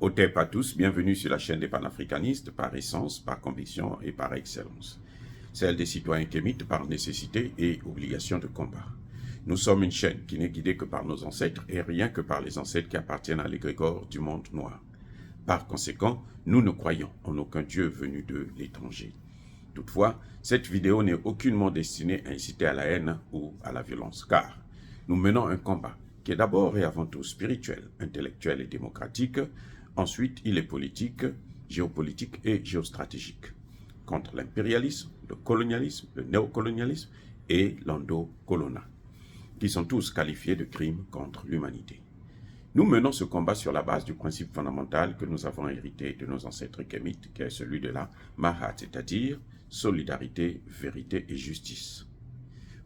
Otep à tous, bienvenue sur la chaîne des panafricanistes par essence, par conviction et par excellence. Celle des citoyens kémites par nécessité et obligation de combat. Nous sommes une chaîne qui n'est guidée que par nos ancêtres et rien que par les ancêtres qui appartiennent à l'égrégore du monde noir. Par conséquent, nous ne croyons en aucun Dieu venu de l'étranger. Toutefois, cette vidéo n'est aucunement destinée à inciter à la haine ou à la violence, car nous menons un combat qui est d'abord et avant tout spirituel, intellectuel et démocratique. Ensuite, il est politique, géopolitique et géostratégique, contre l'impérialisme, le colonialisme, le néocolonialisme et l'endocolona, qui sont tous qualifiés de crimes contre l'humanité. Nous menons ce combat sur la base du principe fondamental que nous avons hérité de nos ancêtres kémites, qui est celui de la Mahat, c'est-à-dire solidarité, vérité et justice.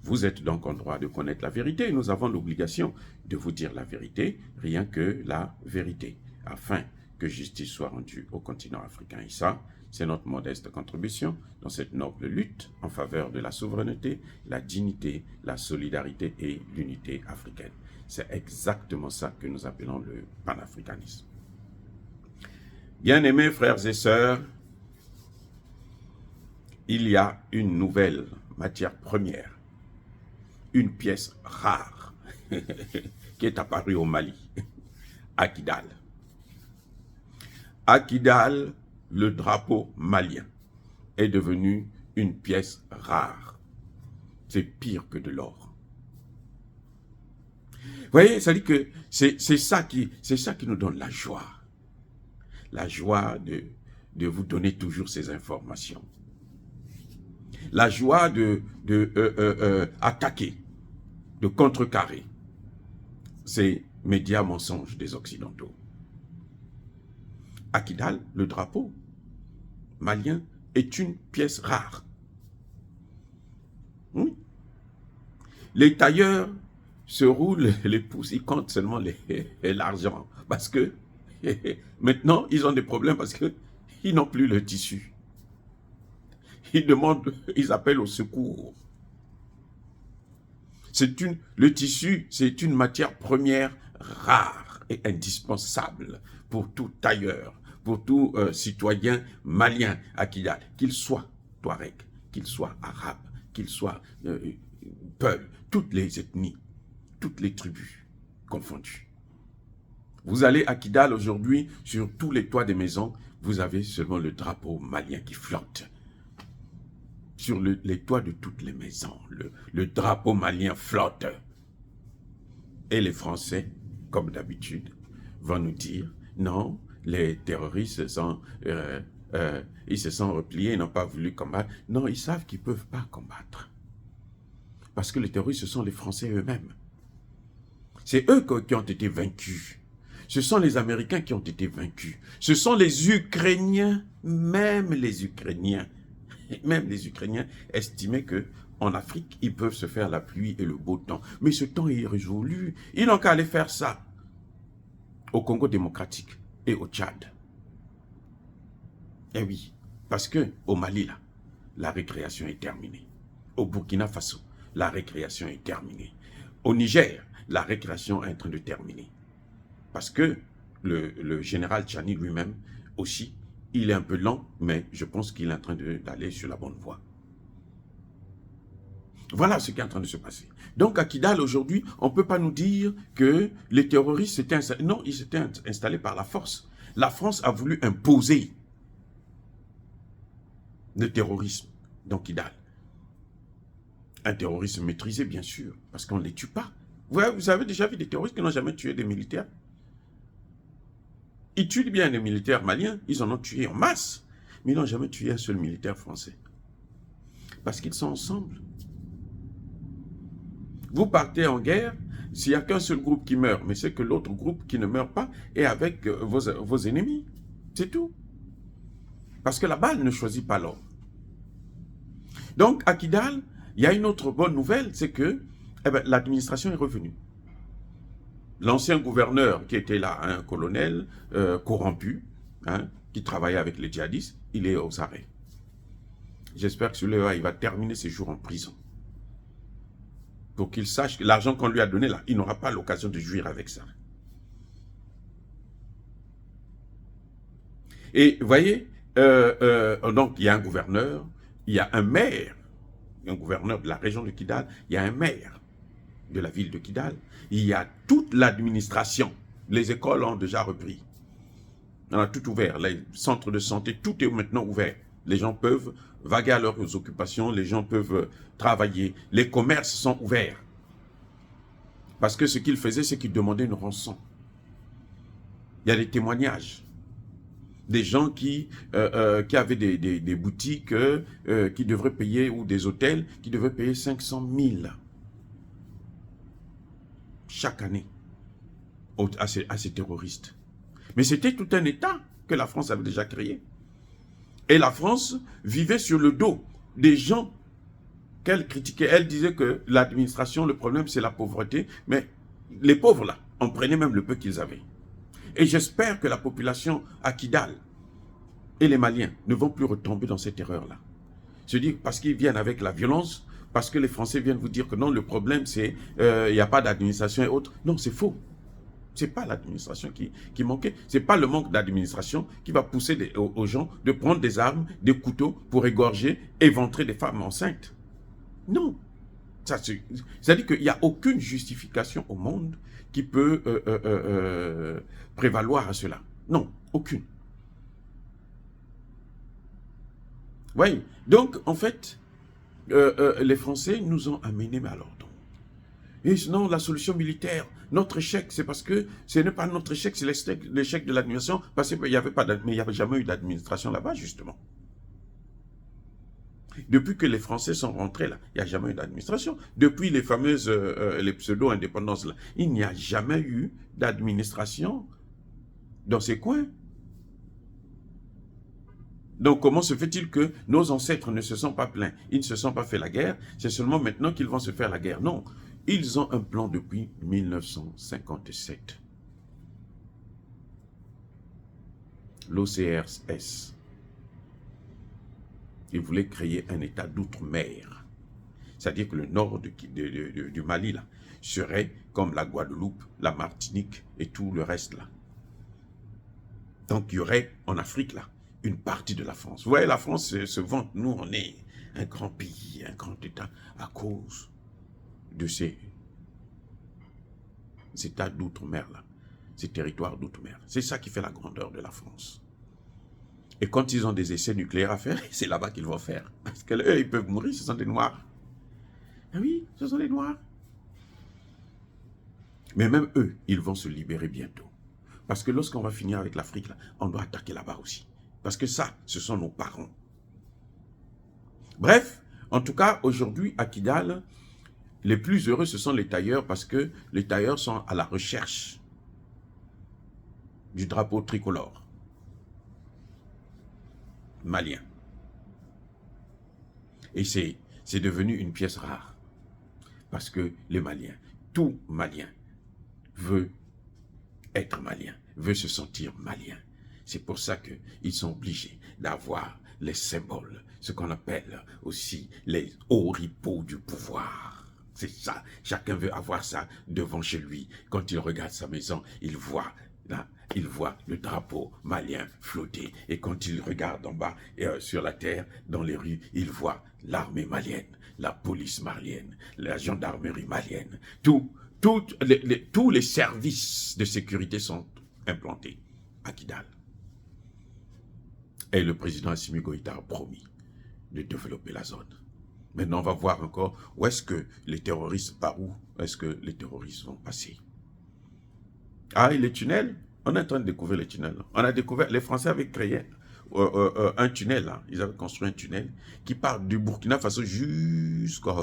Vous êtes donc en droit de connaître la vérité et nous avons l'obligation de vous dire la vérité, rien que la vérité, afin que justice soit rendue au continent africain. Et ça, c'est notre modeste contribution dans cette noble lutte en faveur de la souveraineté, la dignité, la solidarité et l'unité africaine. C'est exactement ça que nous appelons le panafricanisme. Bien-aimés frères et sœurs, il y a une nouvelle matière première, une pièce rare qui est apparue au Mali, à Kidal. À Kidal, le drapeau malien est devenu une pièce rare. C'est pire que de l'or. Vous voyez, ça dit que c'est ça qui nous donne la joie. La joie de vous donner toujours ces informations. La joie attaquer, de contrecarrer ces médias mensonges des Occidentaux. À Kidal, le drapeau malien est une pièce rare. Oui. Les tailleurs se roulent les pouces, ils comptent seulement l'argent. Parce que maintenant, ils ont des problèmes parce qu'ils n'ont plus le tissu. Ils appellent au secours. Le tissu, c'est une matière première rare et indispensable pour tout tailleur, pour tout citoyen malien à Kidal, qu'il soit Touareg, qu'il soit arabe, qu'il soit Peul, toutes les ethnies, toutes les tribus confondues. Vous allez à Kidal aujourd'hui, sur tous les toits des maisons, vous avez seulement le drapeau malien qui flotte. Sur les toits de toutes les maisons, le drapeau malien flotte. Et les Français, comme d'habitude, vont nous dire, non, les terroristes ils se sont repliés, ils n'ont pas voulu combattre. Non, ils savent qu'ils ne peuvent pas combattre. Parce que les terroristes, ce sont les Français eux-mêmes. C'est eux qui ont été vaincus. Ce sont les Américains qui ont été vaincus. Ce sont les Ukrainiens, même les Ukrainiens estimaient qu'en Afrique, ils peuvent se faire la pluie et le beau temps. Mais ce temps est irrésolu. Ils n'ont qu'à aller faire ça au Congo démocratique et au Tchad. Eh oui, parce qu'au Mali, là, la récréation est terminée. Au Burkina Faso, la récréation est terminée. Au Niger, la récréation est en train de terminer. Parce que le général Tchani lui-même aussi, il est un peu lent, mais je pense qu'il est en train d'aller sur la bonne voie. Voilà ce qui est en train de se passer. Donc à Kidal aujourd'hui, on ne peut pas nous dire que les terroristes s'étaient installés. Non, ils s'étaient installés par la force. La France a voulu imposer le terrorisme dans Kidal. Un terrorisme maîtrisé, bien sûr, parce qu'on ne les tue pas. Vous avez déjà vu des terroristes qui n'ont jamais tué des militaires? Ils tuent bien les militaires maliens, ils en ont tué en masse, mais ils n'ont jamais tué un seul militaire français. Parce qu'ils sont ensemble. Vous partez en guerre, s'il n'y a qu'un seul groupe qui meurt, mais c'est que l'autre groupe qui ne meurt pas est avec vos ennemis. C'est tout. Parce que la balle ne choisit pas l'homme. Donc, à Kidal, il y a une autre bonne nouvelle, c'est que l'administration est revenue. L'ancien gouverneur qui était là, un colonel corrompu, qui travaillait avec les djihadistes, il est aux arrêts. J'espère que celui-là, il va terminer ses jours en prison. Pour qu'il sache que l'argent qu'on lui a donné là, il n'aura pas l'occasion de jouir avec ça. Et vous voyez, donc il y a un gouverneur, il y a un maire, un gouverneur de la région de Kidal, il y a un maire de la ville de Kidal, il y a toute l'administration. Les écoles ont déjà repris. On a tout ouvert, les centres de santé, tout est maintenant ouvert. Les gens peuvent vaguer à leurs occupations, les gens peuvent travailler, les commerces sont ouverts. Parce que ce qu'ils faisaient, c'est qu'ils demandaient une rançon. Il y a des témoignages. Des gens qui avaient des boutiques qui devraient payer, ou des hôtels qui devaient payer 500 000 chaque année à ces terroristes. Mais c'était tout un État que la France avait déjà créé. Et la France vivait sur le dos des gens qu'elle critiquait. Elle disait que l'administration, le problème, c'est la pauvreté. Mais les pauvres, là, en prenaient même le peu qu'ils avaient. Et j'espère que la population à Kidal et les Maliens ne vont plus retomber dans cette erreur-là. Se dire parce qu'ils viennent avec la violence, parce que les Français viennent vous dire que non, le problème, c'est il n'y a pas d'administration et autres. Non, c'est faux. Ce n'est pas l'administration qui manquait. Ce n'est pas le manque d'administration qui va pousser aux gens de prendre des armes, des couteaux pour égorger, éventrer des femmes enceintes. Non. C'est-à-dire qu'il n'y a aucune justification au monde qui peut prévaloir à cela. Non, aucune. Oui, donc en fait, les Français nous ont amenés à l'ordre. Et sinon, la solution militaire, notre échec, c'est parce que ce n'est pas notre échec, c'est l'échec de l'administration, parce qu'il n'y avait pas mais il n'y avait jamais eu d'administration là-bas, justement. Depuis que les Français sont rentrés là, il n'y a jamais eu d'administration. Depuis les fameuses, les pseudo-indépendances là, il n'y a jamais eu d'administration dans ces coins. Donc, comment se fait-il que nos ancêtres ne se sont pas plaints? Ils ne se sont pas fait la guerre, c'est seulement maintenant qu'ils vont se faire la guerre. Non, ils ont un plan depuis 1957. L'OCRS. Ils voulaient créer un État d'outre-mer. C'est-à-dire que le nord du Mali là, serait comme la Guadeloupe, la Martinique et tout le reste là. Donc, il y aurait en Afrique là, une partie de la France. Vous voyez, la France se vante. Nous, on est un grand pays, un grand État, à cause de ces États d'outre-mer-là, ces territoires d'outre-mer. C'est ça qui fait la grandeur de la France. Et quand ils ont des essais nucléaires à faire, c'est là-bas qu'ils vont faire. Parce qu'eux, ils peuvent mourir, ce sont des Noirs. Ah oui, ce sont des Noirs. Mais même eux, ils vont se libérer bientôt. Parce que lorsqu'on va finir avec l'Afrique, on doit attaquer là-bas aussi. Parce que ça, ce sont nos parents. Bref, en tout cas, aujourd'hui, à Kidal, les plus heureux, ce sont les tailleurs, parce que les tailleurs sont à la recherche du drapeau tricolore malien. Et c'est devenu une pièce rare. Parce que les Maliens, tout Malien, veut être malien, veut se sentir malien. C'est pour ça qu'ils sont obligés d'avoir les symboles, ce qu'on appelle aussi les oripeaux du pouvoir. C'est ça, chacun veut avoir ça devant chez lui. Quand il regarde sa maison, il voit là, il voit le drapeau malien flotter. Et quand il regarde en bas, sur la terre, dans les rues, il voit l'armée malienne, la police malienne, la gendarmerie malienne. Tous les services de sécurité sont implantés à Kidal. Et le président Assimi Goïta a promis de développer la zone. Maintenant, on va voir encore où est-ce que les terroristes, par où est-ce que les terroristes vont passer. Ah, et les tunnels, on est en train de découvrir les tunnels. On a découvert, les Français avaient créé un tunnel, là. Ils avaient construit un tunnel qui part du Burkina Faso jusqu'à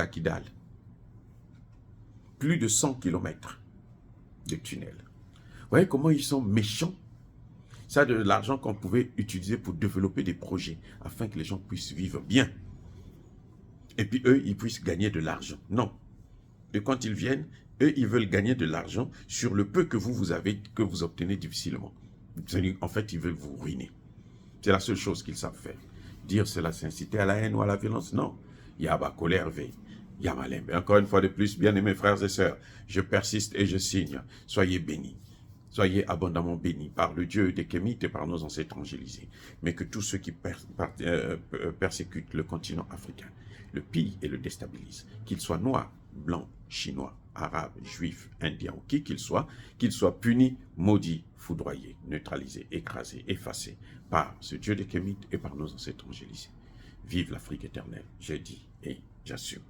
Kidal. Plus de 100 km de tunnel. Vous voyez comment ils sont méchants? Ça, de l'argent qu'on pouvait utiliser pour développer des projets afin que les gens puissent vivre bien. Et puis eux, ils puissent gagner de l'argent. Non. Et quand ils viennent, eux, ils veulent gagner de l'argent sur le peu que vous avez, que vous obtenez difficilement. En fait, ils veulent vous ruiner. C'est la seule chose qu'ils savent faire. Dire cela, c'est inciter à la haine ou à la violence. Non. Yaba colère veille. Yamalem. Encore une fois de plus, bien-aimés frères et sœurs, je persiste et je signe. Soyez bénis. Soyez abondamment bénis par le Dieu des Kémites et par nos ancêtres angélisés. Mais que tous ceux qui persécutent le continent africain, le pillent et le déstabilisent, qu'ils soient noirs, blancs, chinois, arabes, juifs, indiens ou qui qu'ils soient punis, maudits, foudroyés, neutralisés, écrasés, effacés par ce Dieu des Kémites et par nos ancêtres angélisés. Vive l'Afrique éternelle, j'ai dit et j'assume.